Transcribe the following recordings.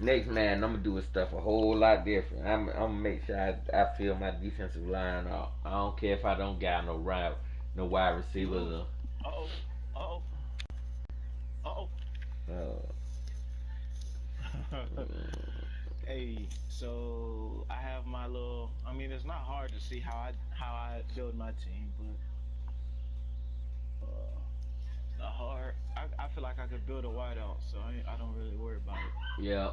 Next man, I'm gonna do his stuff a whole lot different. I'm gonna make sure I fill my defensive line out. I don't care if I don't got no wide You receivers. lose. Uh-oh. Uh-oh. Uh-oh. Hey, so I have my little. I mean, it's not hard to see how I build my team, but not hard. I feel like I could build a wideout, so I don't really worry about it. Yeah.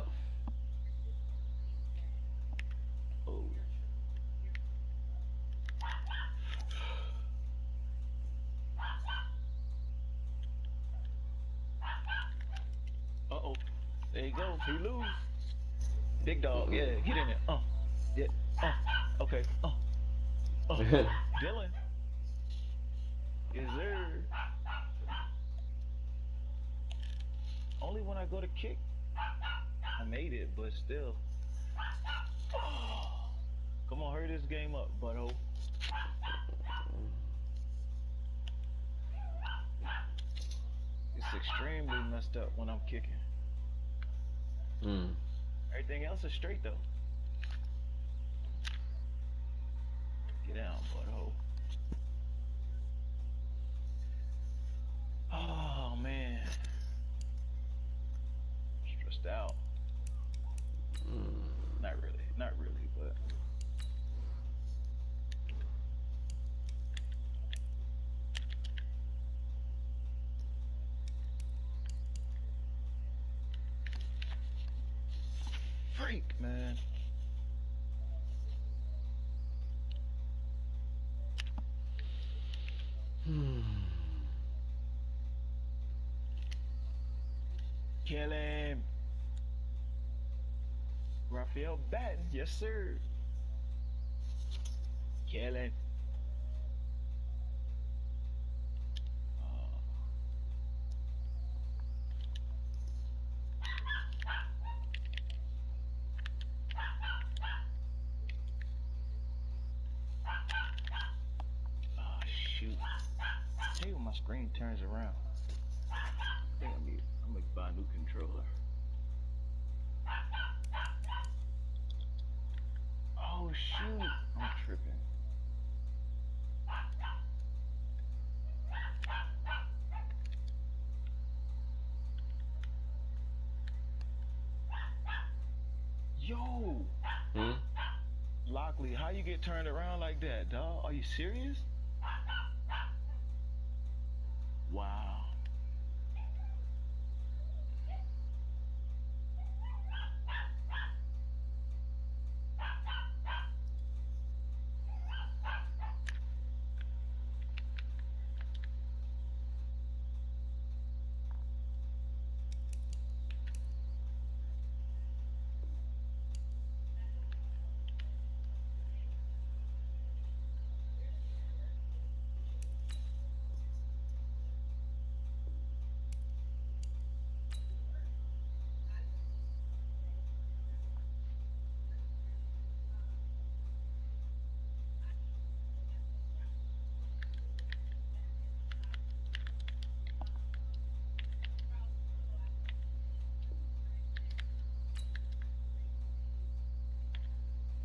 Oh. Uh-oh. There you go. He lose. Big dog. Yeah, get in there. Yeah. Okay. Uh. Dylan. Is there? Only when I go to kick, I made it, but still. Oh. Come on, hurry this game up, butthole. It's extremely messed up when I'm kicking. mm. Everything else is straight though. Get down, butthole. Oh man, stressed out. Not really, but freak, man. Mm. Kill him, Raphael Batten. Yes, sir. Kill him. Uh, oh shoot. Tell you when my screen turns around. I think I'm gonna buy a new controller. Oh shoot, I'm tripping. Yo, Mm. Lockley, how you get turned around like that, dog? Are you serious? Wow.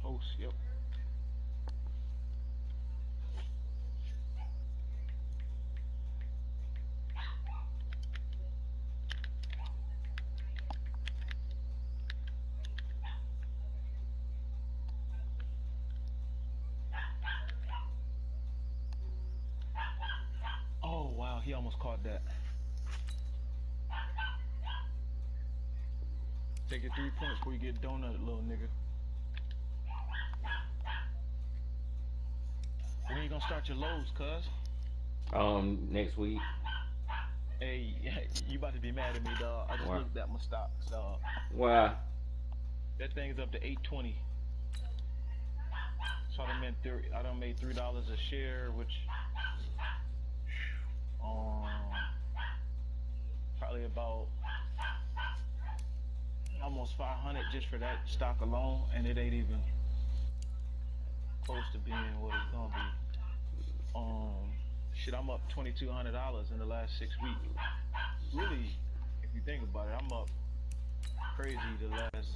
Post, yep. Oh wow, he almost caught that. Take your 3 points before you get donut, little nigga. When you gonna start your lows, cuz? Next week. Hey, you about to be mad at me, dog. I just Why? looked at my stocks, dog. Why? That thing's up to 820. So I done made $3 a share, which um probably about almost 500 just for that stock alone, and it ain't even close to being what it's gonna be. Shit, I'm up $2,200 in the last 6 weeks. Really, if you think about it, I'm up crazy the last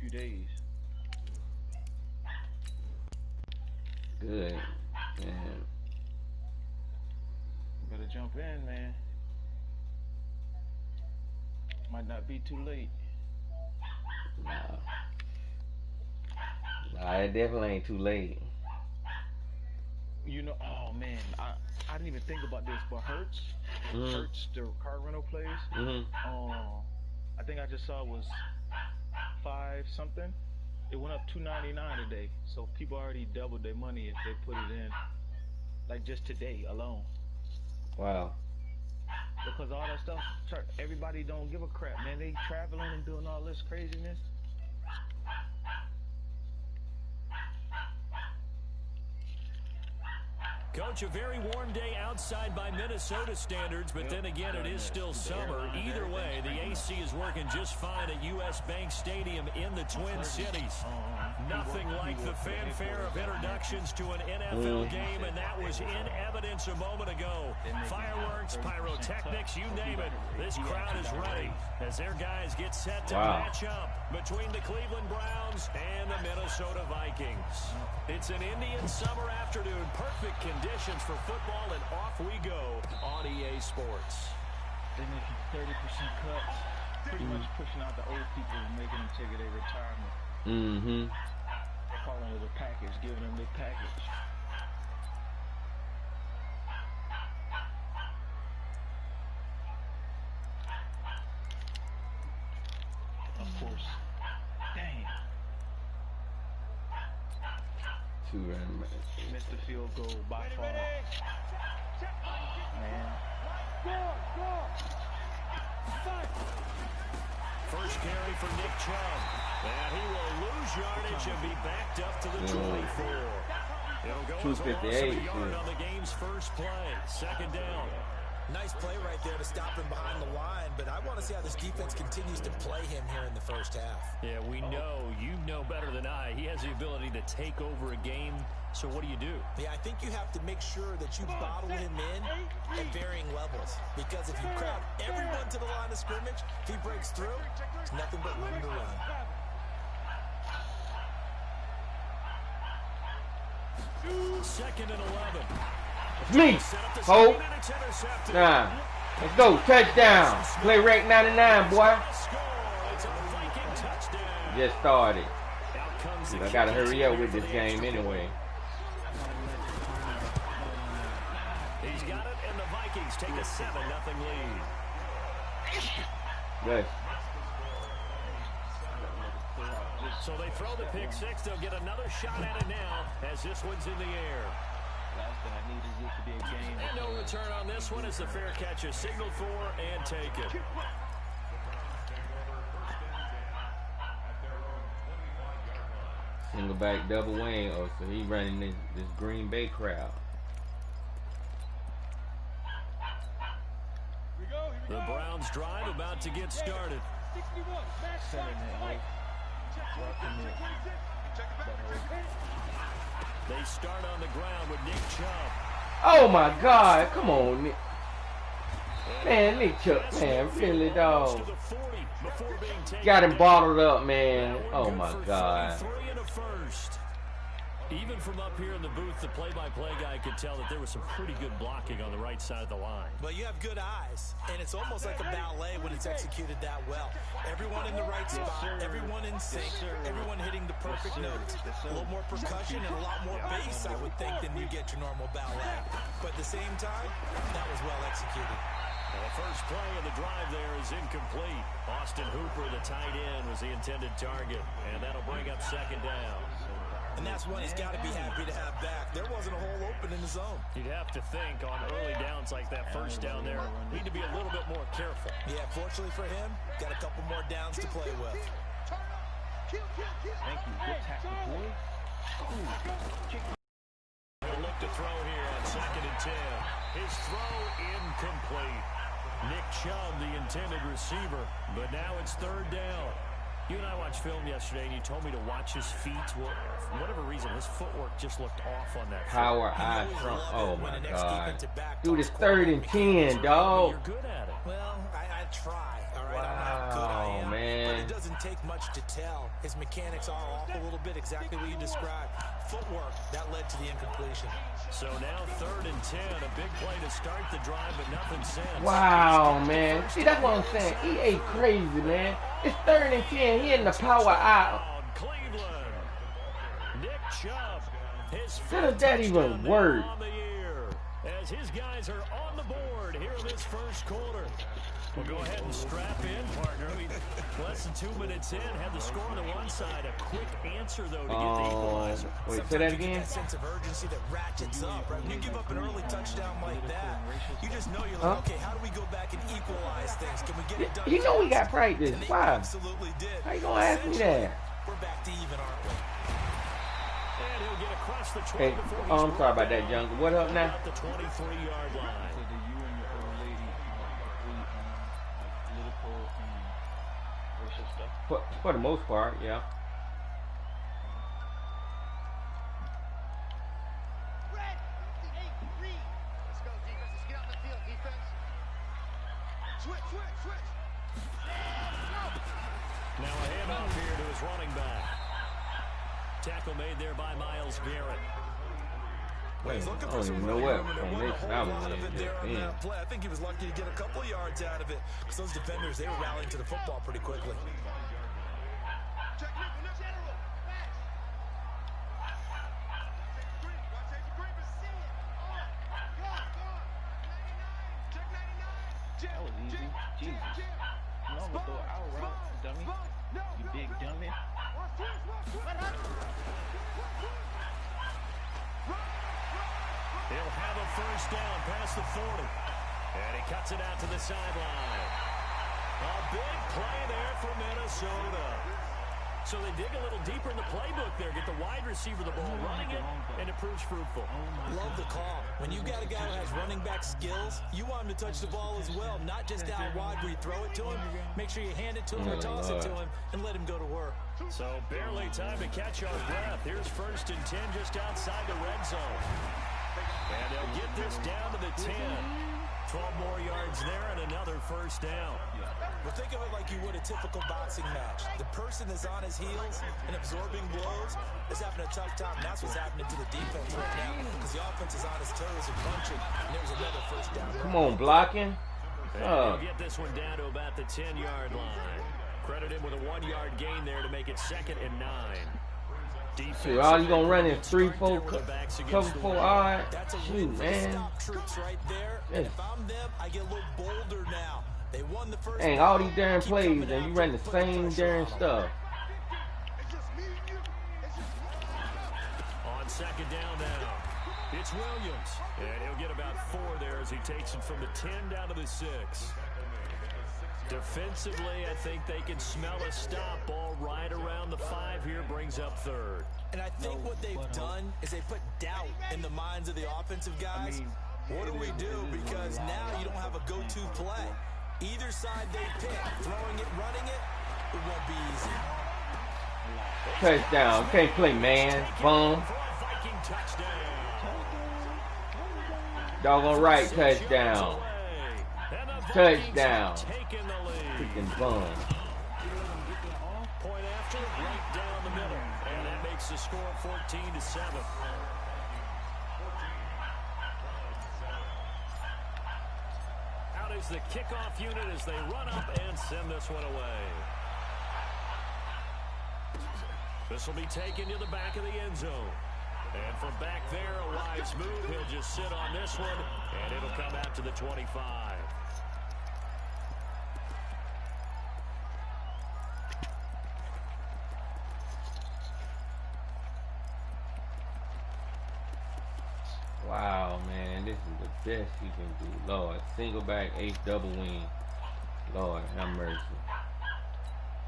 few days. Good. Man. Better jump in, man. Might not be too late. Nah. Nah, it definitely ain't too late. You know, oh man, I didn't even think about this, but Mhm. Hertz, the car rental place. Mhm. I think I just saw it was 5 something. It went up 299 today, so people already doubled their money if they put it in, like just today alone. Wow. Because all that stuff, everybody don't give a crap, man. They traveling and doing all this craziness. Coach, a very warm day outside by Minnesota standards, but then again, it is still summer. Either way, the AC is working just fine at U.S. Bank Stadium in the Twin Cities. Nothing like the fanfare of introductions to an NFL game, and that was in evidence a moment ago. Fireworks, pyrotechnics, you name it. This crowd is ready as their guys get set to match up between the Cleveland Browns and the Minnesota Vikings. It's an Indian summer afternoon, perfect conditions for football, and off we go on EA Sports. They're making 30% cuts, pretty much pushing out the old people and making them take their retirement. Mm-hmm. They're calling it a package, giving them the package. Of course. Dang. Two random. Missed the field goal by far. Man. First carry for Nick Chubb. And he will lose yardage and be backed up to the 24. It'll go as a loss of a yard on the game's first play. Second down. Nice play right there to stop him behind the line, but I want to see how this defense continues to play him here in the first half. Yeah, we know, you know better than I, he has the ability to take over a game, so what do? Yeah, I think you have to make sure that you bottle him in at varying levels, because if you crowd everyone to the line of scrimmage, if he breaks through, it's nothing but room to run. Second and 11. Me. Hope. Nah. Let's go. Touchdown. Play rec 99, boy. Just started. I gotta hurry up with this game anyway. He's got it, and the Vikings take a 7-0 lead. Good. So they throw the pick six. They'll get another shot at it now as this one's in the air. Last thing I need is this to be a game. And no return on this one as the fair catch is signaled for and taken. Single back double wing. Oh, so he running this Green Bay crowd. The Browns drive about to get started. They start on the ground with Nick Chubb. Oh my God! Come on, Nick. Man, Nick Chubb, man, really, dog. Got him bottled up, man. Oh my God. Even from up here in the booth, the play-by-play guy could tell that there was some pretty good blocking on the right side of the line. Well, you have good eyes, and it's almost like a ballet when it's executed that well. Everyone in the right spot, everyone in sync, everyone hitting the perfect notes. A little more percussion and a lot more bass, I would think, than you get your normal ballet. But at the same time, that was well executed. Well, the first play of the drive there is incomplete. Austin Hooper, the tight end, was the intended target, and that'll bring up second down. And that's one he's got to be happy to have back. There wasn't a hole open in the zone. You'd have to think on early downs like that first down there, need to be a little bit more careful. Yeah, fortunately for him, got a couple more downs to play with. Thank you. Good tackle, boy. He'll look to throw here on 2nd and 10. His throw incomplete. Nick Chubb, the intended receiver, but now it's 3rd down. You and I watched film yesterday, and you told me to watch his feet. Well, for whatever reason, his footwork just looked off on that. Power eye front. Oh my God. Dude, it's 3rd and 10, dog. You're good at it. Well, I try. All right, Wow, I'm not good. I am. Man. But take much to tell. His mechanics are off a little bit, exactly what you described. Footwork, that led to the incompletion. So now 3rd and 10, a big play to start the drive, but nothing since. Wow, man. See, that's what I'm saying. EA crazy, man. It's 3rd and 10. He in the power out. Cleveland. Nick Chubb. How does that even work? As his guys are on the board here in this first quarter. We'll go ahead and strap in, partner. Less than 2 minutes in, had the score on the one side. A quick answer, though, to get the equalizer. Wait, say that again? That sense of urgency that ratchets up, right? When you give up an early touchdown like that, you just know you're like, okay, how do we go back and equalize things? Can we get it done? You know we got practice. Why? Absolutely did. How you gonna ask me that? We're back to even, aren't we? And he'll get across the 20 Hey, I'm sorry about that, Jungle. What up now? The 23-yard line. For the most part, yeah. Let's go, defense. Let's get out the field, defense. Switch. Now a handoff here to his running back. Tackle made there by Myles Garrett. I don't even know what formation I was in. I think he was lucky to get a couple yards out of it because those defenders, they were rallying to the football pretty quickly. That was easy. Jesus. You almost throw out route, dummy. You big dummy. He'll have a first down past the 40. And he cuts it out to the sideline. A big play there for Minnesota. So they dig a little deeper in the playbook there, get the wide receiver the ball, running it, and it proves fruitful. Love the call. When you got a guy who has running back skills, you want him to touch the ball as well, not just out wide where you throw it to him. Make sure you hand it to him or toss it to him and let him go to work. So barely time to catch our breath. Here's 1st and 10 just outside the red zone. And they'll get this down to the 10. 12 more yards there and another first down. Well, think of it like you would a typical boxing match. The person is on his heels and absorbing blows is having a tough time. And that's what's happening to the defense right now because the offense is on his toes and punching. And there's another first down. Come on, blocking. They'll get this one down to about the 10-yard line. Credit him with a 1-yard gain there to make it 2nd and 9. So all you gonna run is 3-4 cover 4 odd. Shoot, man. If I'm them, I get a little bolder now. They won the first. Dang, all these darn plays and you run the same darn stuff. On 2nd down now, it's Williams, and he'll get about 4 there as he takes it from the 10 down to the 6. Defensively, I think they can smell a stop. Ball right around the 5 here, brings up 3rd. And I think what they've done is they put doubt in the minds of the offensive guys. What do we do? Because now you don't have a go-to play. Either side they pick, throwing it, running it, it won't be easy. Touchdown. Can't play, man. Boom. Doggone right, touchdown. Touchdown. Freaking bum. Point after, right down the middle. And that makes the score 14-7. Out is the kickoff unit as they run up and send this one away. This will be taken to the back of the end zone. And from back there, a wise move. He'll just sit on this one, and it'll come out to the 25. Wow, man, this is the best you can do. Lord, single back, ace, double wing. Lord, have mercy.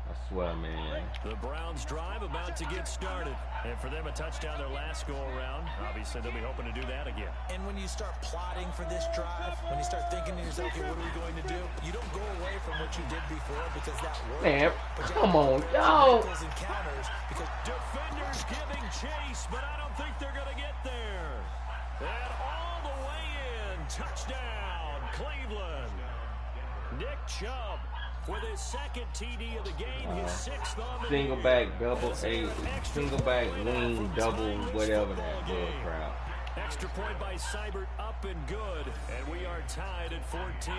I swear, man. The Browns drive about to get started. And for them, a touchdown their last go-around. Obviously, they'll be hoping to do that again. And when you start plotting for this drive, when you start thinking to yourself, okay, what are we going to do? You don't go away from what you did before because that worked. Man, come on, yo. Those encounters because defenders giving chase, but I don't think they're going to get there. And all the way in, touchdown, Cleveland. Nick Chubb with his second TD of the game, his sixth on the Single year. back, double That's A, an extra single back, point wing, from double, tying this whatever football that bull game. crap. Extra point by Seibert, up and good, and we are tied at 14.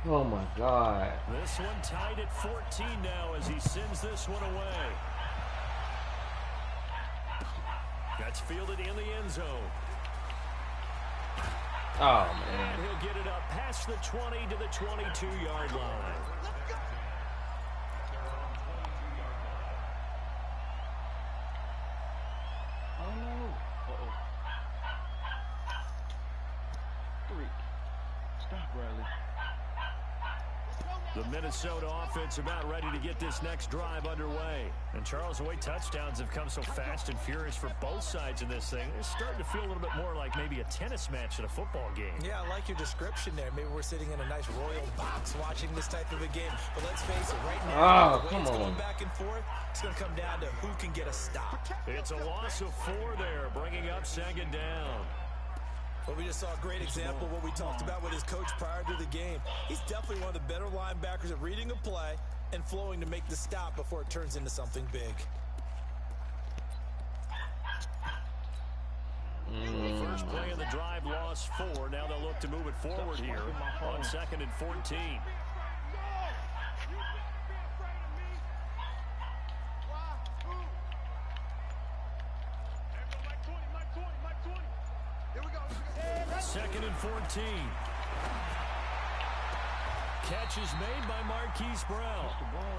Oh my God. This one tied at 14 now as he sends this one away. That's fielded in the end zone. Oh And man. he'll get it up past the 20 to the 22-yard line. Oh no. Uh-oh. Freak. Stop, Riley. The Minnesota offense about ready to get this next drive underway. And Charles, the way touchdowns have come so fast and furious for both sides in this thing, it's starting to feel a little bit more like maybe a tennis match in a football game. Yeah, I like your description there. Maybe we're sitting in a nice royal box watching this type of a game. But let's face it, right now, the way it's going back and forth, it's going to come down to who can get a stop. It's a loss of 4 there, bringing up second down. Well, we just saw a great example of what we talked about with his coach prior to the game. He's definitely one of the better linebackers at reading a play and flowing to make the stop before it turns into something big. The first play of the drive lost 4. Now they'll look to move it forward here on 2nd and 14. Second and 14. Catch is made by Marquise Brown.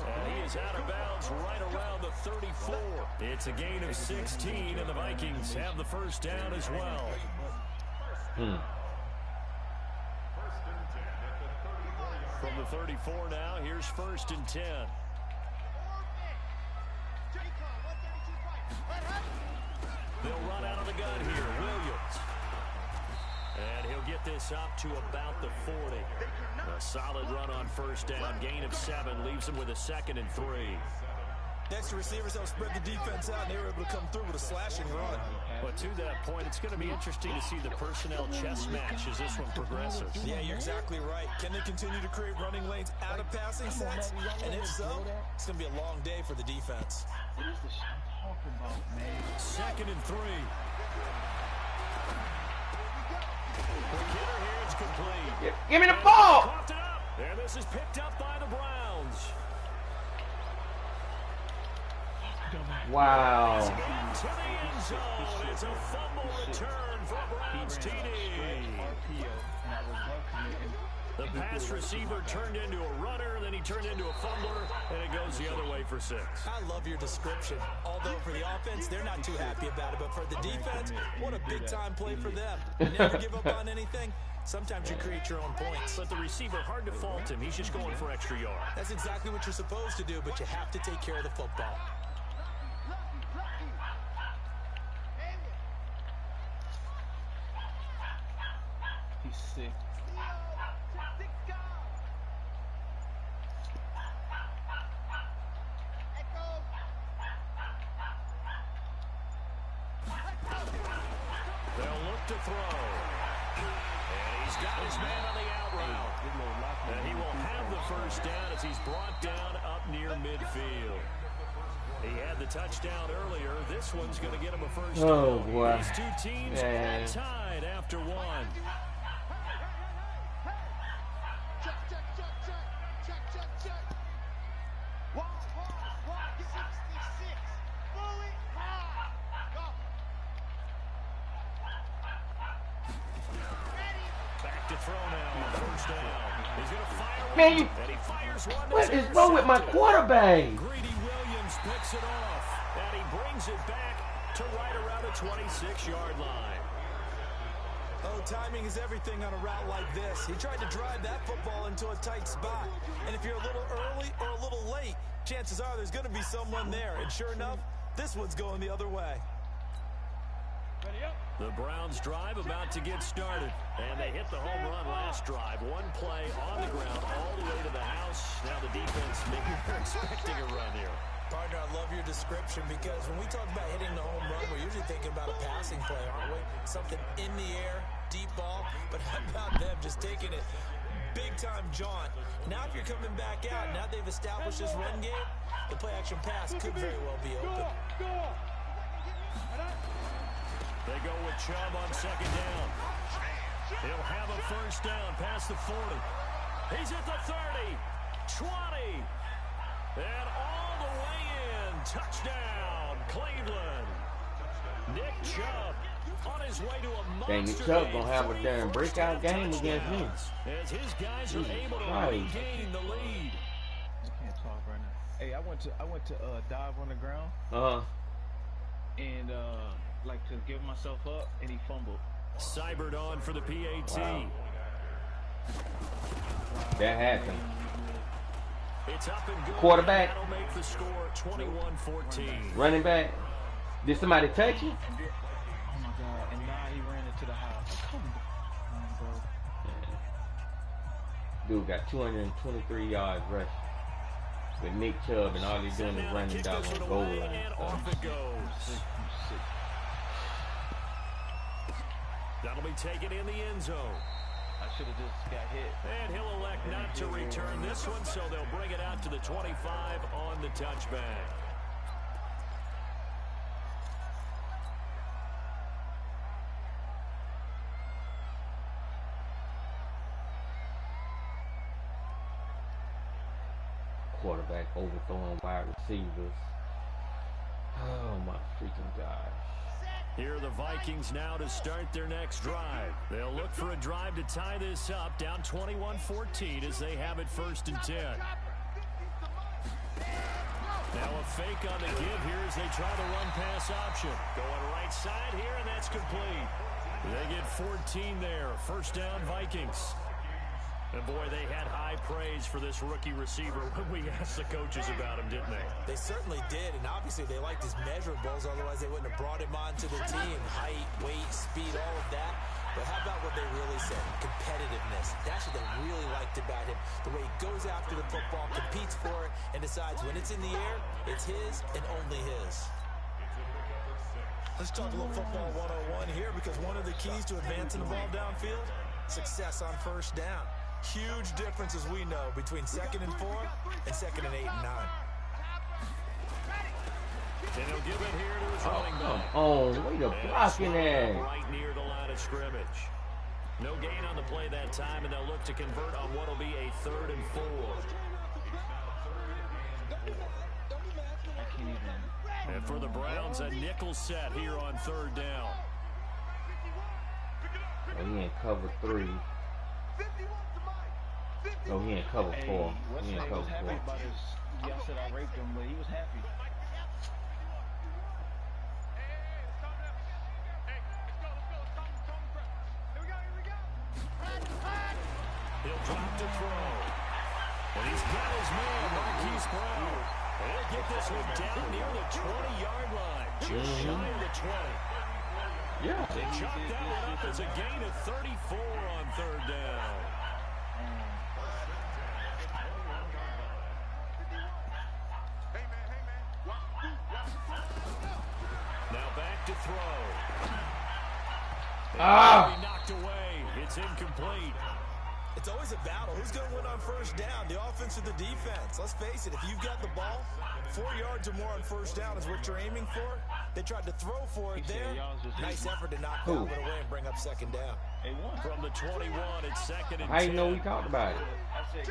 And he is out of bounds right around the 34. It's a gain of 16, and the Vikings have the first down as well. From the 34 now, here's 1st and 10. They'll run out of the gun here. Williams. And he'll get this up to about the 40. A solid run on first down. Gain of 7 leaves him with a 2nd and 3. Next, the receivers help spread the defense out, and they were able to come through with a slashing run. But to that point, it's going to be interesting to see the personnel chess match as this one progresses. Yeah, you're exactly right. Can they continue to create running lanes out of passing sets? And if so, it's going to be a long day for the defense. What is this I'm talking about, man? 2nd and 3. The kidder here is complete. Give me the ball! Coughed it up. And this is picked up by the Browns. Wow. Into the end zone. It's a fumble return for Browns TD. The pass receiver turned into a runner, then he turned into a fumbler, and it goes the other way for 6. I love your description. Although for the offense, they're not too happy about it. But for the defense, what a big-time play for them. Never give up on anything. Sometimes you create your own points. But the receiver, hard to fault him. He's just going for extra yards. That's exactly what you're supposed to do, but you have to take care of the football. He's sick. They'll look to throw. And he's got his man on the out route. And he will have the first down as he's brought down up near midfield. He had the touchdown earlier. This one's going to get him a first down. Oh, boy. These two teams are tied after 1. Back to throw now on first down. He's going to fire one. Man, you, And he fires one. what is wrong with my quarterback? Greedy Williams picks it off, and he brings it back to right around the 26-yard line. Oh, timing is everything on a route like this. He tried to drive that football into a tight spot. And if you're a little early or a little late, chances are there's going to be someone there. And sure enough, this one's going the other way. The Browns drive about to get started, and they hit the home run last drive. One play on the ground all the way to the house. Now the defense maybe they're expecting a run here. Partner, I love your description because when we talk about hitting the home run, we're usually thinking about a passing play, aren't we? Something in the air, deep ball, but how about them just taking it big-time jaunt. Now if you're coming back out, now they've established this run game, the play-action pass could very well be open. They go with Chubb on second down. He'll have a first down past the 40. He's at the 30, 20, and all the way in. Touchdown, Cleveland. Nick Chubb on his way to a monster Dang, Nick Chubb gonna have a damn breakout game against me. As his guys are able to regain the lead. I can't talk right now. Hey, I went to dive on the ground. And like to give myself up, and he fumbled. Cybered on for the PAT. Wow. That happened. It's up and good. Quarterback. That'll make the score 21-14. Running back. Did somebody touch you? Oh my God! And now he ran into the house. Come on, bro. Dude got 223 yards rushing. With Nick Chubb, and all he's doing is running down on the goal line. And off it goes. That'll be taken in the end zone. I should have just got hit. And he'll elect not to return this one, so they'll bring it out to the 25 on the touchback. Quarterback overthrowing wide receivers. Oh my freaking gosh. Here are the Vikings now to start their next drive. They'll look for a drive to tie this up, down 21-14 as they have it 1st and 10. Now a fake on the give here as they try the run-pass option. Going right side here, and that's complete. They get 14 there. First down, Vikings. And boy, they had high praise for this rookie receiver when we asked the coaches about him, didn't they? They certainly did, and obviously they liked his measurables, otherwise they wouldn't have brought him onto the team. Height, weight, speed, all of that. But how about what they really said? Competitiveness. That's what they really liked about him. The way he goes after the football, competes for it, and decides when it's in the air, it's his and only his. Let's talk a little football 101 here, because one of the keys to advancing the ball downfield, success on first down. Huge difference, as we know, between 2nd and 4 and 2nd and 8 and 9. And he'll give it here to his running back. Oh, way to blocking that. Right near the line of scrimmage. No gain on the play that time, and they'll look to convert on what will be a 3rd and 4. I can't even. And for the Browns, a nickel set here on 3rd down. Oh, he ain't cover 3. No, he ain't cover 4. He ain't cover 4. Y'all said I raped him, but he was happy. He'll drop to throw. And he's got his man, Marquise Brown. And he'll get this one down near the 20-yard line. Just shy of the 20. Yeah. They chalk that one up as a gain of 34 on 3rd down. Now back to throw. And knocked away. It's incomplete. It's always a battle. Who's going to win on first down, the offense or the defense? Let's face it, if you've got the ball, 4 yards or more on first down is what you're aiming for. They tried to throw for it there. Nice effort to knock that one away and bring up 2nd down. From the 21, it's 2nd and 10. How you know we talked about it? I said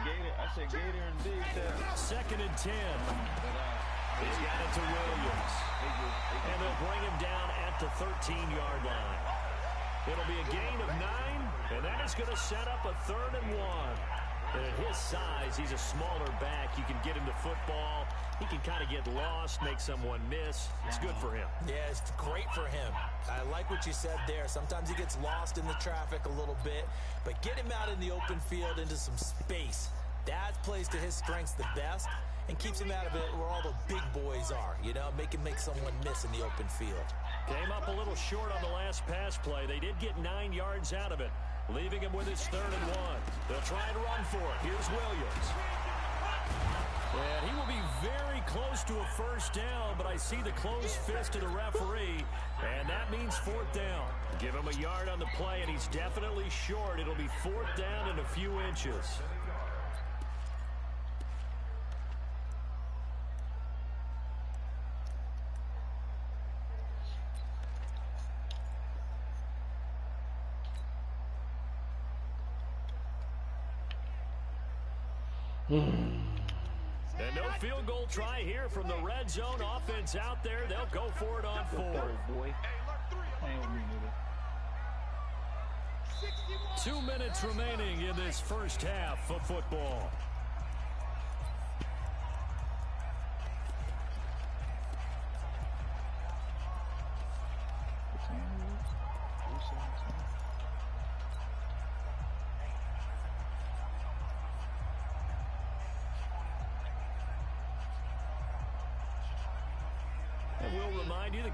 Gator and Big Tab. 2nd and 10. He's got it to Williams. And they'll bring him down at the 13-yard line. It'll be a gain of 9, and that is going to set up a 3rd and 1. And at his size, he's a smaller back. You can get him to football. He can kind of get lost, make someone miss. It's good for him. Yeah, it's great for him. I like what you said there. Sometimes he gets lost in the traffic a little bit, but get him out in the open field into some space. That plays to his strengths the best and keeps him out of it where all the big boys are, you know, make someone miss in the open field. Came up a little short on the last pass play. They did get 9 yards out of it, leaving him with his 3rd and 1. They'll try and run for it. Here's Williams. And he will be very close to a first down, but I see the closed fist of the referee, and that means fourth down. Give him a yard on the play, and he's definitely short. It'll be fourth down and a few inches. And no field goal try here from the red zone. Offense out there. They'll go for it on 4. 2 minutes remaining in this first half of football.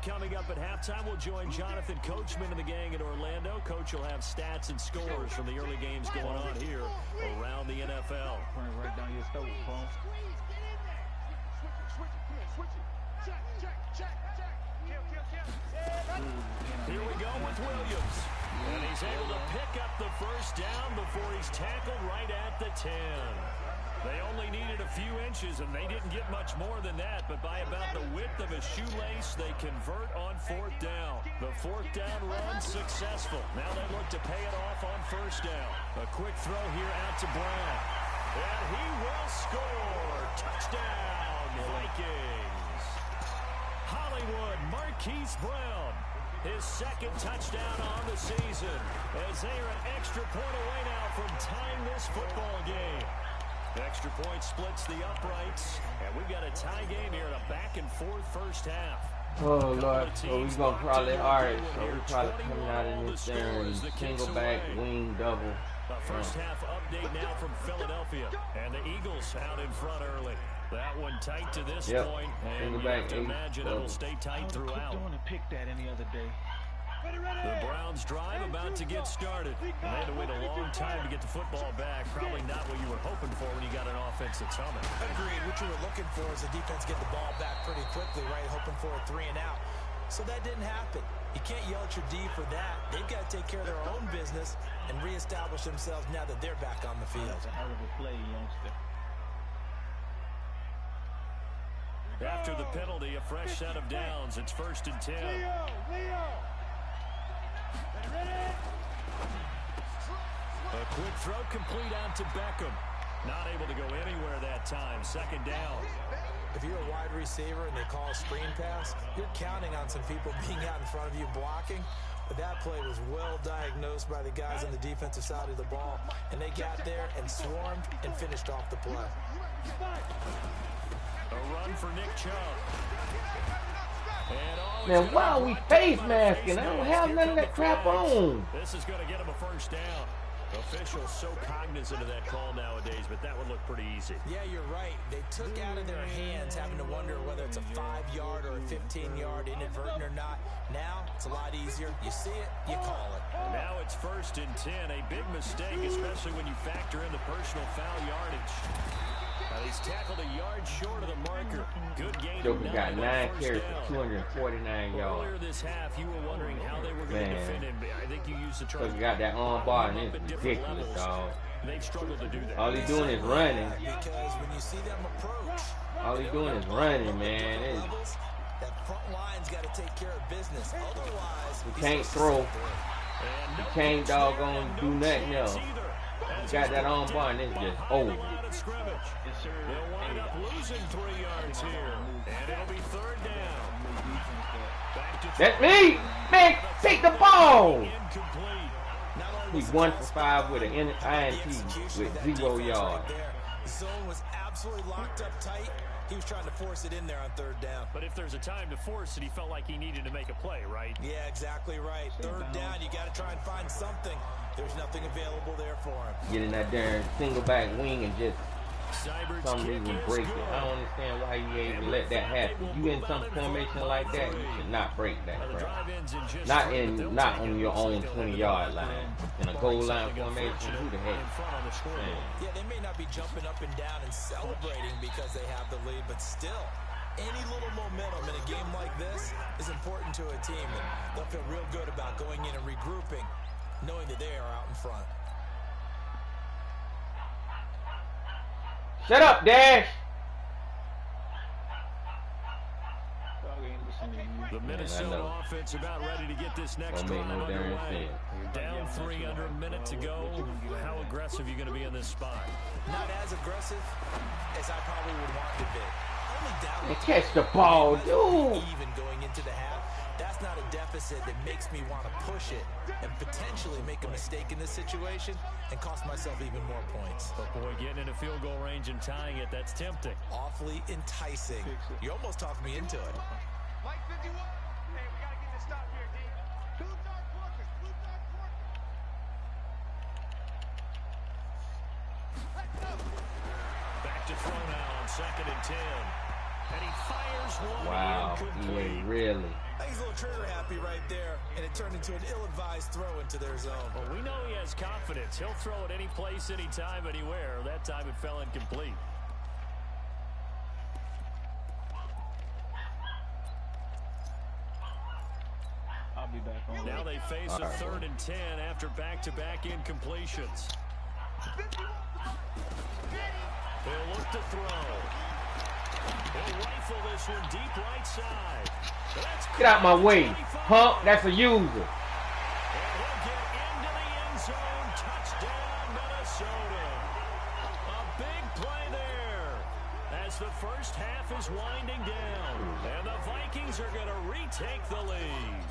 Coming up at halftime, we'll join Jonathan Coachman and the gang in Orlando. Coach will have stats and scores from the early games going on here around the NFL. Right down your throat, Paul. Here we go with Williams. And he's able to pick up the first down before he's tackled right at the 10. They only needed a few inches, and they didn't get much more than that, but by about the width of a shoelace, they convert on fourth down. The fourth down run successful. Now they look to pay it off on first down. A quick throw here out to Brown. And he will score. Touchdown, Vikings. Hollywood Marquise Brown. His second touchdown on the season, as they are an extra point away now from tying this football game. Extra point splits the uprights, and we've got a tie game here in a back-and-forth first half. Oh, Lord. So we're going to probably, all right, so we're probably coming out in this there and single back, wing, double. A first half update now from Philadelphia, and the Eagles out in front early. That one tight to this point, and you have to imagine it'll stay tight throughout. I would have picked that any other day. The Browns drive about to get started. And they had to wait a long time to get the football back. Probably not what you were hoping for when you got an offense that's humming. Agreed. What you were looking for is the defense get the ball back pretty quickly, right? Hoping for a 3 and out. So that didn't happen. You can't yell at your D for that. They've got to take care of their own business and reestablish themselves now that they're back on the field. That's a hell of a play, youngster. After the penalty, a fresh set of downs. It's 1st and 10. A quick throw complete out to Beckham. Not able to go anywhere that time. 2nd down. If you're a wide receiver and they call a screen pass, you're counting on some people being out in front of you blocking. But that play was well diagnosed by the guys on the defensive side of the ball. And they got there and swarmed and finished off the play. A run for Nick Chubb. Man, why are we face masking? I don't have none of that crap on. This is going to get him a first down. Officials so cognizant of that call nowadays, but that would look pretty easy. Yeah, you're right. They took out of their hands having to wonder whether it's a 5-yard or a 15-yard inadvertent or not. Now, it's a lot easier. You see it, you call it. Now it's 1st and 10. A big mistake, especially when you factor in the personal foul yardage. He's tackled a yard short of the marker. Good gain. Joker got 9 carries for 249 yards. Earlier this half, you were wondering how they were going to defend him. I think you used the charge. Joker got that on bar, and it's ridiculous, dog. They've struggled to do that. All he's doing is running. Because when you see them approach, all he's doing is running, man. That front line's got to take care of business. Otherwise, he can't throw. He can't doggone do nothing else. He got that on bar, and it's just over. They'll wind up losing 3 yards here, and it'll be 3rd down. That's me! Man, take the ball! He's 1 for 5 with an INT with 0 yards. The zone was absolutely locked up tight. He was trying to force it in there on 3rd down. But if there's a time to force it, he felt like he needed to make a play, right? Yeah, exactly right. 3rd down, you got to try and find something. There's nothing available there for him. Get in that darn single back wing and just some reason break it. I don't understand why he even let that happen. You in some formation like that, you should not break that crap. Not on your own 20-yard line. In a goal line formation, who the heck? Man. Yeah, they may not be jumping up and down and celebrating because they have the lead, but still, any little momentum in a game like this is important to a team, and they'll feel real good about going in and regrouping, knowing that they are out in front. Shut up, Dash! The Minnesota offense about ready to get this next drive underway. Down 3 under a minute to go. How aggressive are you going to be in this spot? Not as aggressive as I probably would want to be. Only down And catch the ball, dude. Even going into the half, that's not a deficit that makes me want to push it and potentially make a mistake in this situation and cost myself even more points. But boy, getting into field goal range and tying it, that's tempting. Awfully enticing. You almost talked me into it. Mike 51. Hey, we got to get this stop here, D. Two dark workers. Back to throw now on 2nd and 10. And he fires one. Wow, incomplete. really? I think he's a little trigger happy right there, and it turned into an ill-advised throw into their zone. Well, we know he has confidence. He'll throw it any place, anytime, anywhere. That time it fell incomplete. I'll be back on. Now they face a 3rd and 10 after back-to-back incompletions. They'll look to throw. He'll rifle this one deep right side. Get out my way, punk. That's a user. And he'll get into the end zone. Touchdown, Minnesota. A big play there as the first half is winding down. And the Vikings are going to retake the lead.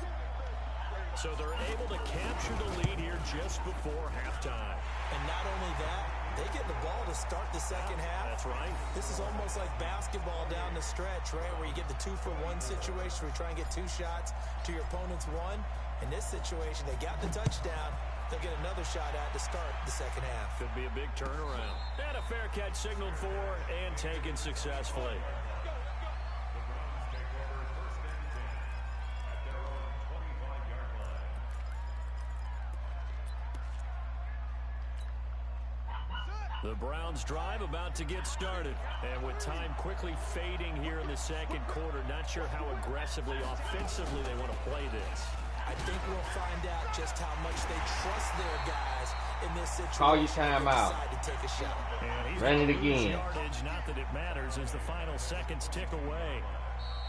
So they're able to capture the lead here just before halftime. And not only that, they get the ball to start the second half. That's right. This is almost like basketball down the stretch, right, where you get the 2-for-1 situation where you try and get 2 shots to your opponent's 1. In this situation, they got the touchdown. They'll get another shot at to start the second half. Could be a big turnaround. And a fair catch signaled for and taken successfully. The Browns drive about to get started. And with time quickly fading here in the second quarter, not sure how aggressively, offensively they want to play this. I think we'll find out just how much they trust their guys in this situation. Call your timeout. To take a shot. And he's Run it gonna lose again. Yardage, not that it matters as the final seconds tick away.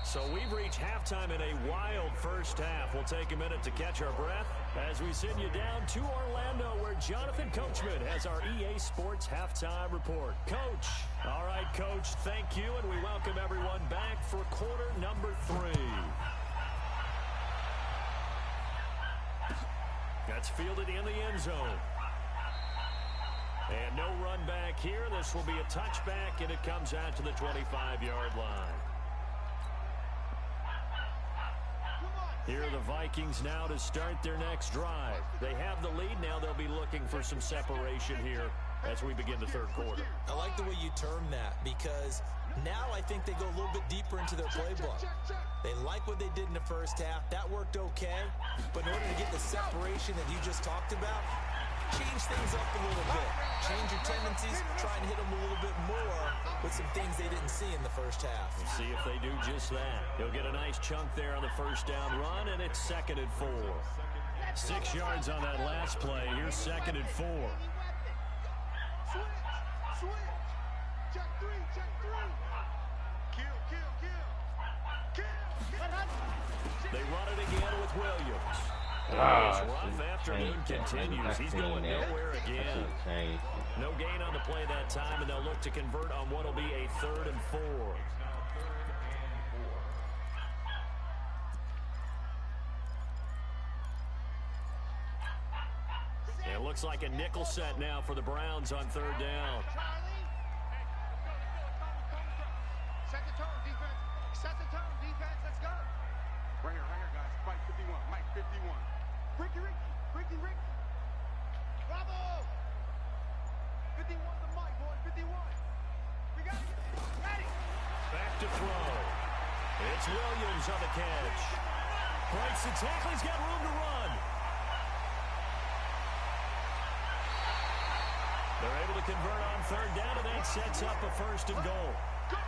So we've reached halftime in a wild first half. We'll take a minute to catch our breath as we send you down to Orlando, where Jonathan Coachman has our EA Sports halftime report. Coach. All right, Coach, thank you, and we welcome everyone back for quarter number 3. That's fielded in the end zone. And no run back here. This will be a touchback, and it comes out to the 25-yard line. Here are the Vikings now to start their next drive. They have the lead now. They'll be looking for some separation here as we begin the third quarter. I like the way you term that, because now I think they go a little bit deeper into their playbook. They like what they did in the first half. That worked okay. But in order to get the separation that you just talked about, change things up a little bit. Change your tendencies. Try and hit them a little bit more with some things they didn't see in the first half. We'll see if they do just that. He'll get a nice chunk there on the first down run, and it's 2nd and 4. 6 yards on that last play. Here's 2nd and 4. Switch. Check 3. Kill. They run it again with Williams. His Ah, rough afternoon continues. He's going nowhere again. No gain on the play that time, and they'll look to convert on what will be a 3rd and 4. It looks like a nickel set now for the Browns on 3rd down. Set the tone, defense. Let's go. Right here, guys. Mike 51. Mike 51. Ricky. Bravo. 51 to Mike, boy. 51. Back to throw. It's Williams on the catch. Breaks the tackle. He's got room to run. They're able to convert on third down, and that sets up a 1st and goal.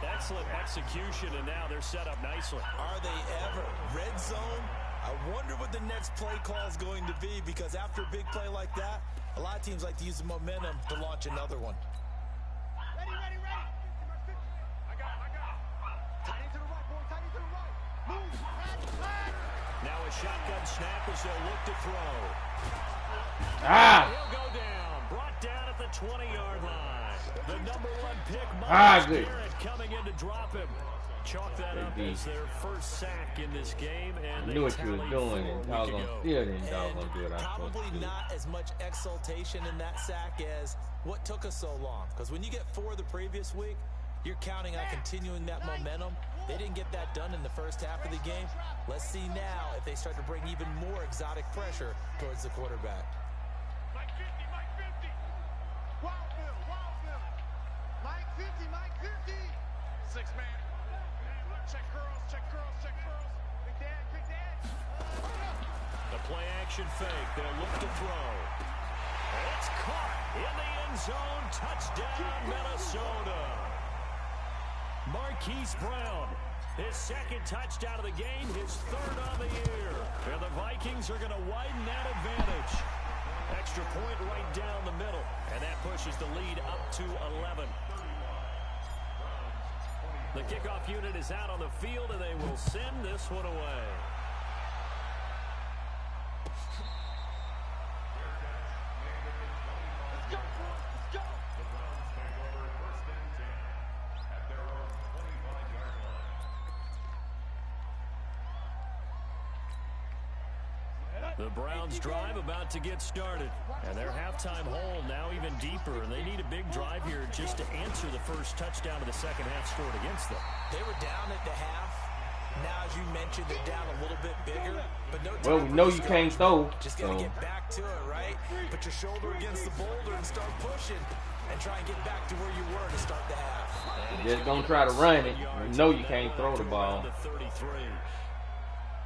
Excellent execution, and now they're set up nicely. Are they ever? Red zone? I wonder what the next play call is going to be, because after a big play like that, a lot of teams like to use the momentum to launch another one. Ready. I got it. Tight into the right, boy. Tight into the right. Move. Now a shotgun snap as they'll look to throw. He'll go down. Brought down at the 20-yard line. The #1 pick, Myles Garrett, coming in to drop him. Chalk that up as their first sack in this game, and I knew what you were doing, and doggone still didn't doggone do it. Probably not as much exultation in that sack as what took us so long. Because when you get 4 the previous week, you're counting on continuing that momentum. They didn't get that done in the first half of the game. Let's see now if they start to bring even more exotic pressure towards the quarterback. Mike 50. Wildville. Mike 50. 6-man. Check curls. Big dad. The play action fake. They'll look to throw. It's caught in the end zone. Touchdown, Minnesota. Marquise Brown, his 2nd touchdown of the game, his 3rd on the year. And the Vikings are going to widen that advantage. Extra point right down the middle. And that pushes the lead up to 11. The kickoff unit is out on the field, and they will send this one away. Let's go. The Browns drive about to get started, and their halftime hole now even deeper, and they need a big drive here just to answer the first touchdown of the second half scored against them. They were down at the half. Now, as you mentioned, they're down a little bit bigger, but no time. Well, we know you can't throw. Just got to get back to it, right? Put your shoulder against the boulder and start pushing, and try and get back to where you were to start the half. Just don't try to run it. You know you can't throw the ball.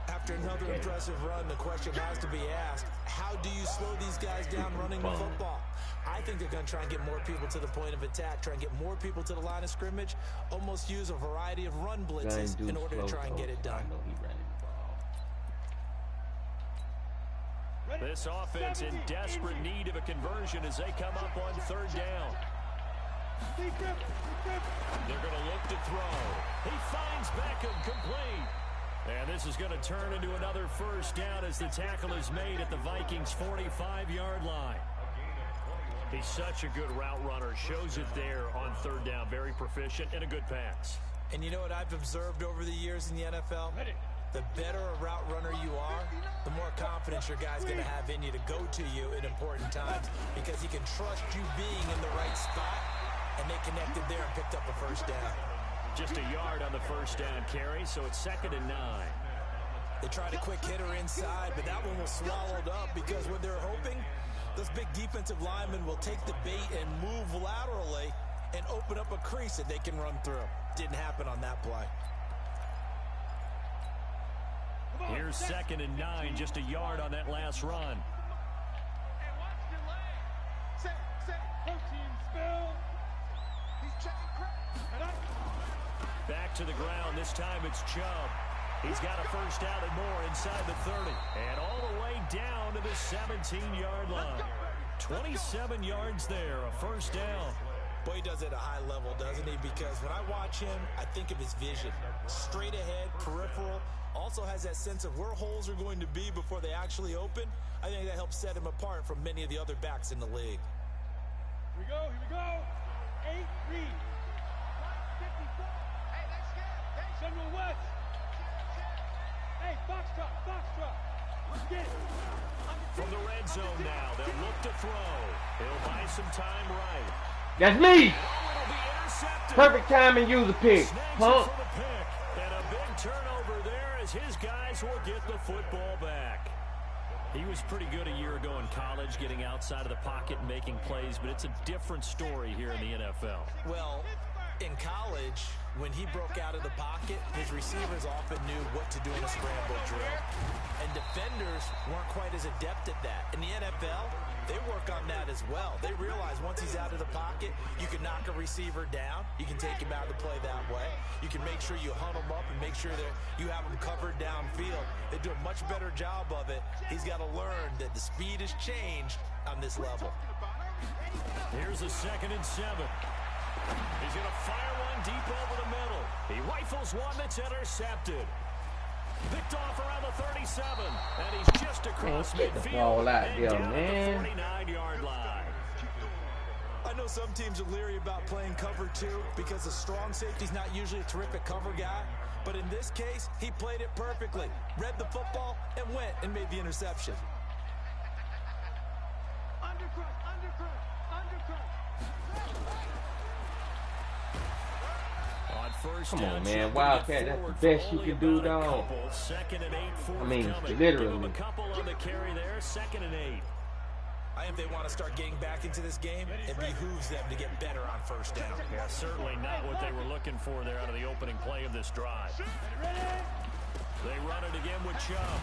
After another impressive run, the question has to be asked, how do you slow these guys down running the football? I think they're going to try and get more people to the point of attack, try and get more people to the line of scrimmage, almost use a variety of run blitzes in order to try and get it done. This offense in desperate need of a conversion as they come up on third down. They're going to look to throw. He finds Beckham complete. And this is going to turn into another first down as the tackle is made at the Vikings' 45-yard line. He's such a good route runner. Shows it there on third down. Very proficient and a good pass. And you know what I've observed over the years in the NFL? The better a route runner you are, the more confidence your guy's going to have in you to go to you in important times, because he can trust you being in the right spot, and they connected there and picked up a first down. Just a yard on the first down carry, so it's 2nd and 9. They tried a quick hitter inside, but that one was swallowed up because when they're hoping, those big defensive linemen will take the bait and move laterally and open up a crease that they can run through. Didn't happen on that play. Here's 2nd and 9, just a yard on that last run. Hey, watch your leg. Set. Protein spill. He's checking crap. Back to the ground. This time it's Chubb. He's got a first down and more inside the 30. And all the way down to the 17-yard line. 27 yards there, a first down. Boy, he does it at a high level, doesn't he? Because when I watch him, I think of his vision. Straight ahead, peripheral. Also has that sense of where holes are going to be before they actually open. I think that helps set him apart from many of the other backs in the league. Here we go. 8 read. 54. Hey, that's good. Hey, Central West. Hey, Foxtrot. Let's get it. From the red zone now, they'll look to throw. He'll buy some time right. That's me. Oh, Perfect time and use a pick. Huh? And a big turnover there as his guys will get the football back. He was pretty good a year ago in college, getting outside of the pocket and making plays, but it's a different story here in the NFL. Well, In college, when he broke out of the pocket, his receivers often knew what to do in a scramble drill. And defenders weren't quite as adept at that. In the NFL, they work on that as well. They realize once he's out of the pocket, you can knock a receiver down. You can take him out of the play that way. You can make sure you hunt him up and make sure that you have him covered downfield. They do a much better job of it. He's got to learn that the speed has changed on this level. Here's a 2nd and 7. He's going to fire one deep over the middle. He rifles one that's intercepted. Picked off around the 37, and he's just across midfield and down at the 49-yard line. I know some teams are leery about playing cover 2 because a strong safety's not usually a terrific cover guy. But in this case, he played it perfectly. Read the football and went and made the interception. Come on, man. Wildcat, that's the best you can do, dog. I mean, literally. A couple on the carry there, 2nd and 8. I think they want to start getting back into this game. It behooves them to get better on 1st down. Yeah, certainly not what they were looking for there out of the opening play of this drive. They run it again with Chubb.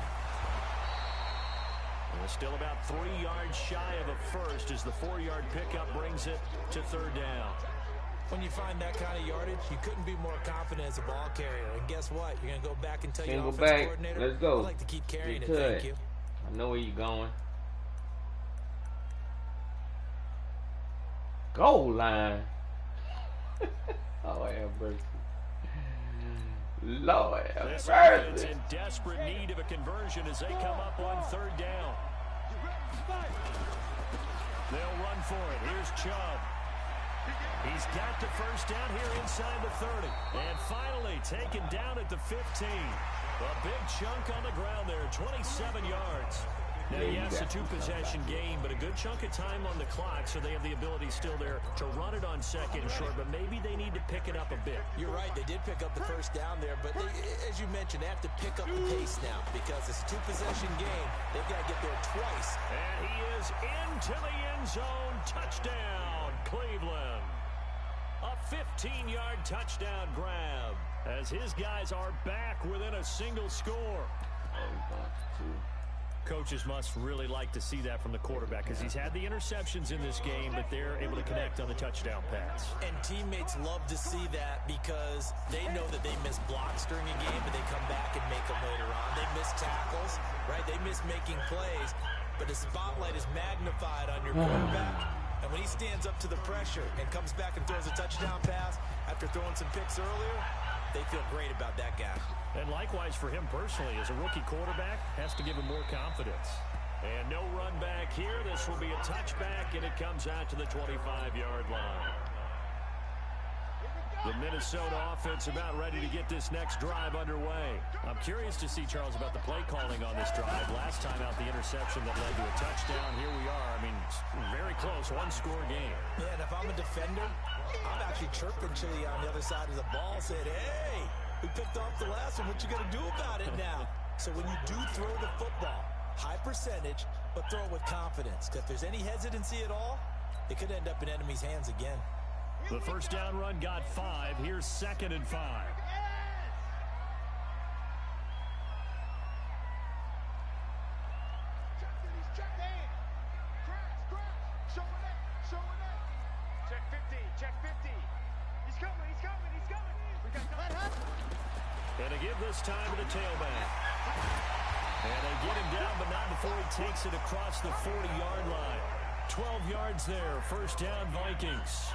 They're still about 3 yards shy of a first as the 4-yard pickup brings it to 3rd down. When you find that kind of yardage, you couldn't be more confident as a ball carrier. And guess what? You're going to go back and tell your offensive coordinator, let's go. I like to keep carrying it, thank you. I know where you're going. Goal line. Oh, have mercy. Lord have mercy. This is in desperate need of a conversion as they come up on 3rd down. They'll run for it. Here's Chubb. He's got the 1st down here inside the 30. And finally taken down at the 15. A big chunk on the ground there, 27 yards. Now, yes, a 2-possession game, but a good chunk of time on the clock, so they have the ability still there to run it on 2nd and short, but maybe they need to pick it up a bit. You're right. They did pick up the 1st down there, but they, as you mentioned, they have to pick up the pace now because it's a 2-possession game. They've got to get there twice. And he is into the end zone. Touchdown, Cleveland. A 15-yard touchdown grab as his guys are back within a single score. Coaches must really like to see that from the quarterback because he's had the interceptions in this game, but they're able to connect on the touchdown pass. And teammates love to see that because they know that they miss blocks during a game, but they come back and make them later on. They miss tackles, right? They miss making plays, but the spotlight is magnified on your quarterback. And when he stands up to the pressure and comes back and throws a touchdown pass after throwing some picks earlier, they feel great about that guy. And likewise for him personally, as a rookie quarterback, has to give him more confidence. And no run back here. This will be a touchback, and it comes out to the 25-yard line. The Minnesota offense about ready to get this next drive underway. I'm curious to see, Charles, about the play calling on this drive. Last time out, the interception that led to a touchdown. Here we are. I mean, very close, one-score game. Yeah, and if I'm a defender, I'm actually chirping Chili on the other side of the ball, saying, hey, we picked off the last one. What you going to do about it now? So when you do throw the football, high percentage, but throw it with confidence. Because if there's any hesitancy at all, it could end up in enemy's hands again. The 1st down run got 5. Here's 2nd and 5. And they give this time to the tailback. And they get him down, but not before he takes it across the 40-yard line. 12 yards there, 1st down Vikings.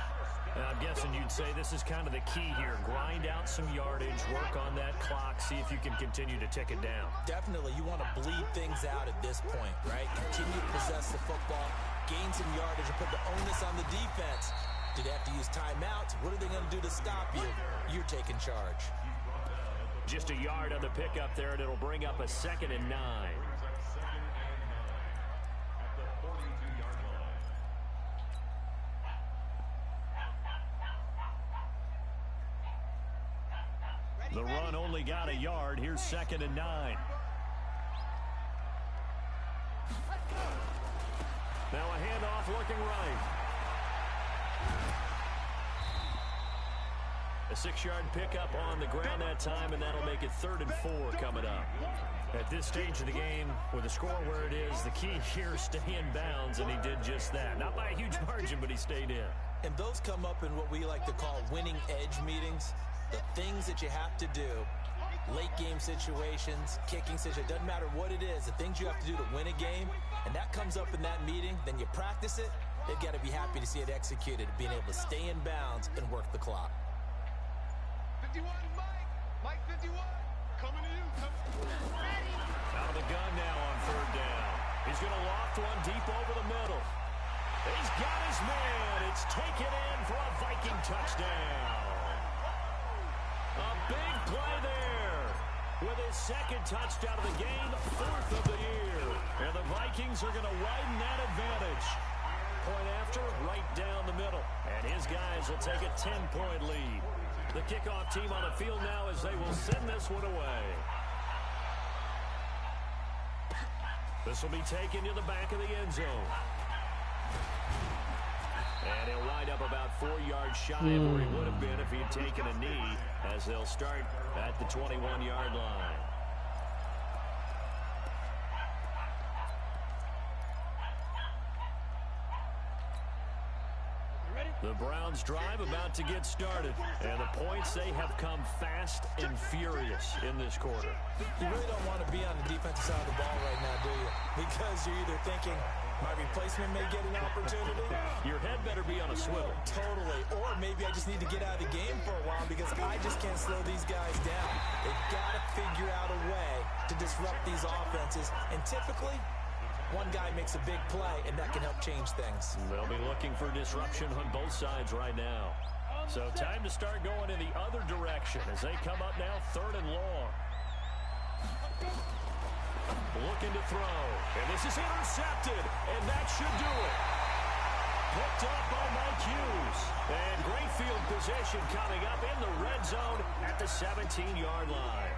And I'm guessing you'd say this is kind of the key here. Grind out some yardage, work on that clock, see if you can continue to tick it down. Definitely. You want to bleed things out at this point, right? Continue to possess the football, gain some yardage, and put the onus on the defense. Do they have to use timeouts? What are they going to do to stop you? You're taking charge. Just a yard on the pickup there, and it'll bring up a 2nd and 9. The run only got a yard. Here's 2nd and 9. Now a handoff looking right. A 6-yard pickup on the ground that time, and that'll make it 3rd and 4 coming up. At this stage of the game, with the score where it is, the key here is stay in bounds, and he did just that. Not by a huge margin, but he stayed in. And those come up in what we like to call winning edge meetings. The things that you have to do, late game situations, kicking situations, doesn't matter what it is, the things you have to do to win a game, and that comes up in that meeting, then you practice it, they've got to be happy to see it executed, being able to stay in bounds and work the clock. 51, Mike 51, coming to you. Out of the gun now on 3rd down. He's going to loft one deep over the middle. He's got his man. It's taken in for a Viking touchdown. A big play there. With his 2nd touchdown of the game, 4th of the year. And the Vikings are going to widen that advantage. Point after, right down the middle. And his guys will take a 10-point lead. The kickoff team on the field now as they will send this one away. This will be taken to the back of the end zone. And he'll wind up about 4 yards shy of where he would have been if he had taken a knee, as they'll start at the 21-yard line. The Browns drive about to get started, and the points, they have come fast and furious in this quarter. You really don't want to be on the defensive side of the ball right now, do you? Because you're either thinking, my replacement may get an opportunity. Your head better be on a swivel. Totally. Or maybe I just need to get out of the game for a while because I just can't slow these guys down. They've got to figure out a way to disrupt these offenses, and typically, one guy makes a big play, and that can help change things. They'll be looking for disruption on both sides right now. So time to start going in the other direction as they come up now 3rd and long. Looking to throw. And this is intercepted, and that should do it. Picked up by Mike Hughes. And great field position coming up in the red zone at the 17-yard line.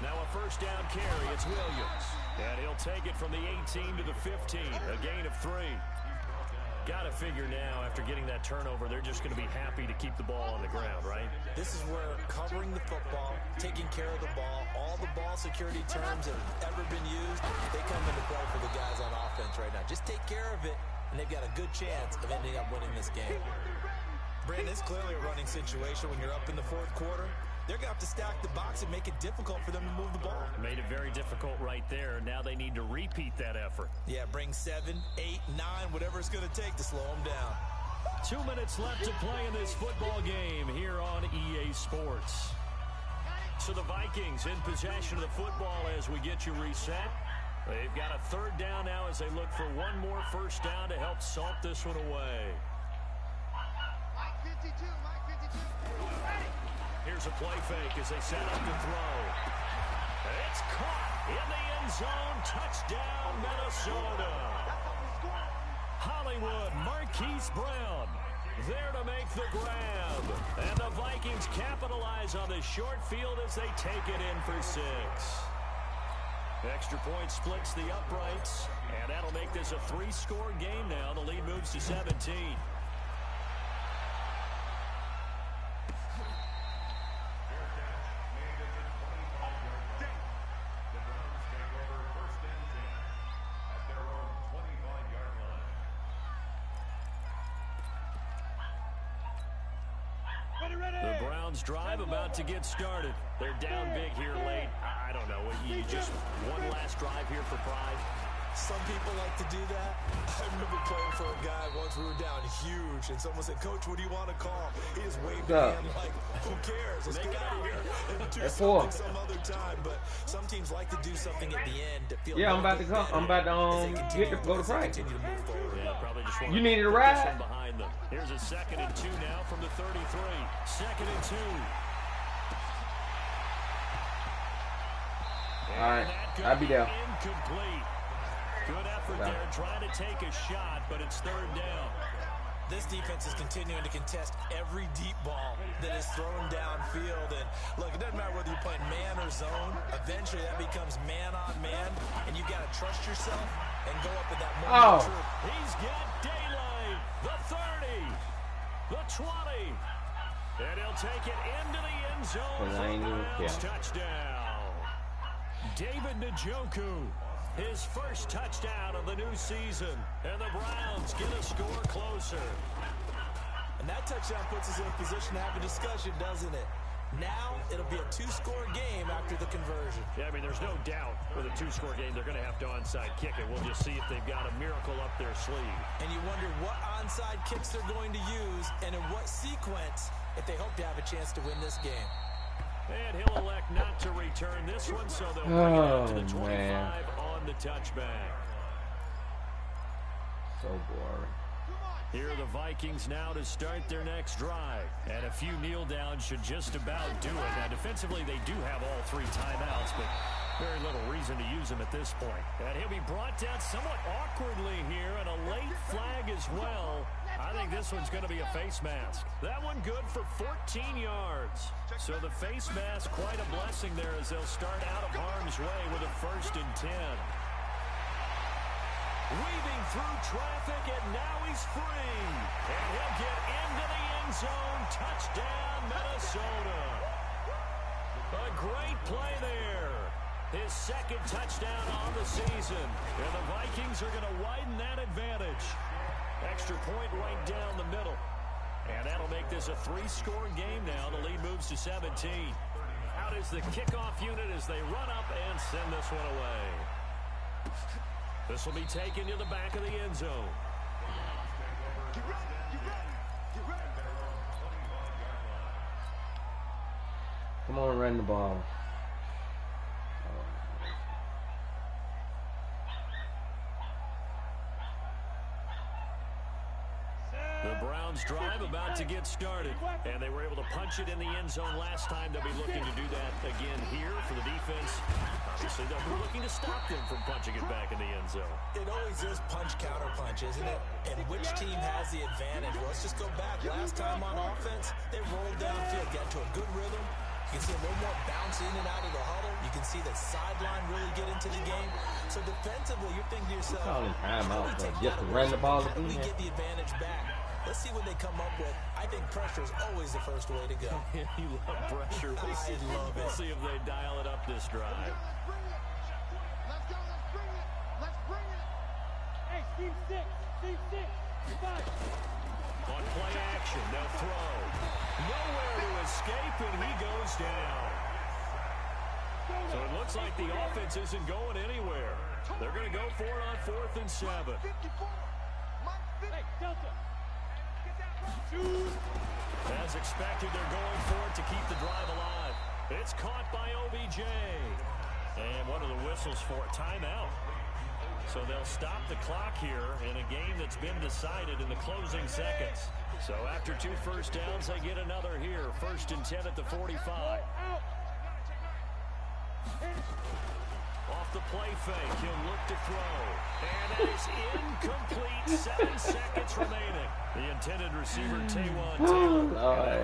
Now a 1st down carry, it's Williams. And he'll take it from the 18 to the 15, a gain of 3. Got to figure now, after getting that turnover, they're just going to be happy to keep the ball on the ground, right? This is where covering the football, taking care of the ball, all the ball security terms that have ever been used, they come into play for the guys on offense right now. Just take care of it, and they've got a good chance of ending up winning this game. Brandon, it's clearly a running situation when you're up in the 4th quarter. They're going to have to stack the box and make it difficult for them to move the ball. Made it very difficult right there. Now they need to repeat that effort. Yeah, bring 7, 8, 9, whatever it's going to take to slow them down. 2 minutes left to play in this football game here on EA Sports. So the Vikings in possession of the football as we get you reset. They've got a 3rd down now as they look for one more 1st down to help salt this one away. Mike 52, Mike 52. Ready. Here's a play fake as they set up to throw. It's caught in the end zone. Touchdown, Minnesota. Hollywood, Marquise Brown there to make the grab. And the Vikings capitalize on the short field as they take it in for 6. Extra point splits the uprights, and that'll make this a 3-score game now. The lead moves to 17. The Browns drive about to get started. They're down big here late. I don't know. You just one last drive here for pride. Some people like to do that. I remember playing for a guy once. We were down huge, and someone said, "Coach, what do you want to call?" He just waved at him like, "Who cares? Let's get out of here and do something some other time." But some teams like to do something at the end to feel. Yeah, I'm about to go. I'm about to get to go to practice. Yeah, probably just want you needed a ride. Behind them. Here's a 2nd and 2 now from the 33. 2nd and 2. All right, I'll be there. Incomplete. Good effort there, trying to take a shot, but it's 3rd down. This defense is continuing to contest every deep ball that is thrown downfield. And look, it doesn't matter whether you're playing man or zone. Eventually, that becomes man on man, and you got to trust yourself and go up at that moment. Oh. He's got daylight. The 30. The 20. And he'll take it into the end zone for Browns touchdown. David Njoku, his first touchdown of the new season. And the Browns get a score closer. And that touchdown puts us in a position to have a discussion, doesn't it? Now, it'll be a two-score game after the conversion. Yeah, I mean, there's no doubt with a two-score game, they're going to have to onside kick it. We'll just see if they've got a miracle up their sleeve. And you wonder what onside kicks they're going to use and in what sequence if they hope to have a chance to win this game. And he'll elect not to return this one, so they'll bring it out to the 25 on the touchback. So boring. Here are the Vikings now to start their next drive. And a few kneel downs should just about do it. Now, defensively, they do have all three timeouts, but very little reason to use them at this point. And he'll be brought down somewhat awkwardly here, and a late flag as well. I think this one's going to be a face mask. That one good for 14 yards. So the face mask, quite a blessing there as they'll start out of harm's way with a 1st and 10. Weaving through traffic, and now he's free. And he'll get into the end zone. Touchdown, Minnesota. A great play there. His second touchdown on the season. And the Vikings are going to widen that advantage. Extra point right down the middle. And that'll make this a 3-score game now. The lead moves to 17. Out is the kickoff unit as they run up and send this one away. This will be taken to the back of the end zone. Come on, run the ball. The Browns drive about to get started, and they were able to punch it in the end zone last time. They'll be looking to do that again here for the defense. Obviously, they'll be looking to stop them from punching it back in the end zone. It always is punch-counter-punch, isn't it? And which team has the advantage? Well, let's just go back. Last time on offense, they rolled downfield, got to a good rhythm. You can see a little more bounce in and out of the huddle. You can see the sideline really get into the game. So defensively, you're thinking to yourself, how do we take just to run the ball how do we get the advantage back? Let's see what they come up with. I think pressure is always the first way to go. You love pressure. I love it. We'll see if they dial it up this drive. Let's go, let's bring it. Let's bring it. Hey, Steve 6. Goodbye. On play action, they'll throw. Nowhere to escape, and he goes down. So it looks like the offense isn't going anywhere. They're going to go for it on 4th and 7. Hey, Delta. As expected, they're going for it to keep the drive alive. It's caught by OBJ. And what are the whistles for? Timeout. So they'll stop the clock here in a game that's been decided in the closing seconds. So after 2 first downs, they get another here. 1st and 10 at the 45. Off the play fake, he'll look to throw. And it is incomplete. 7 seconds remaining. The intended receiver, Taywan Taylor,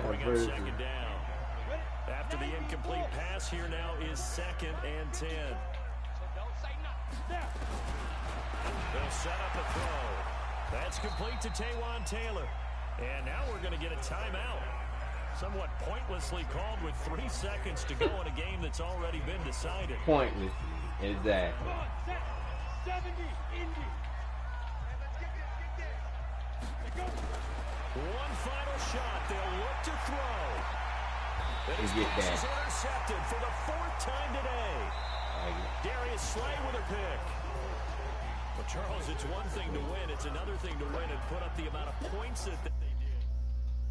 bring up 2nd down. After the incomplete pass, here now is 2nd and 10. They'll set up a throw. That's complete to Taywan Taylor. And now we're going to get a timeout. Somewhat pointlessly called with 3 seconds to go in a game that's already been decided. Pointless. Exactly. 70, Indy. One final shot. They'll look to throw. And his pass is intercepted for the 4th time today. Darius Slay with a pick. Well, Charles, it's one thing to win. It's another thing to win and put up the amount of points that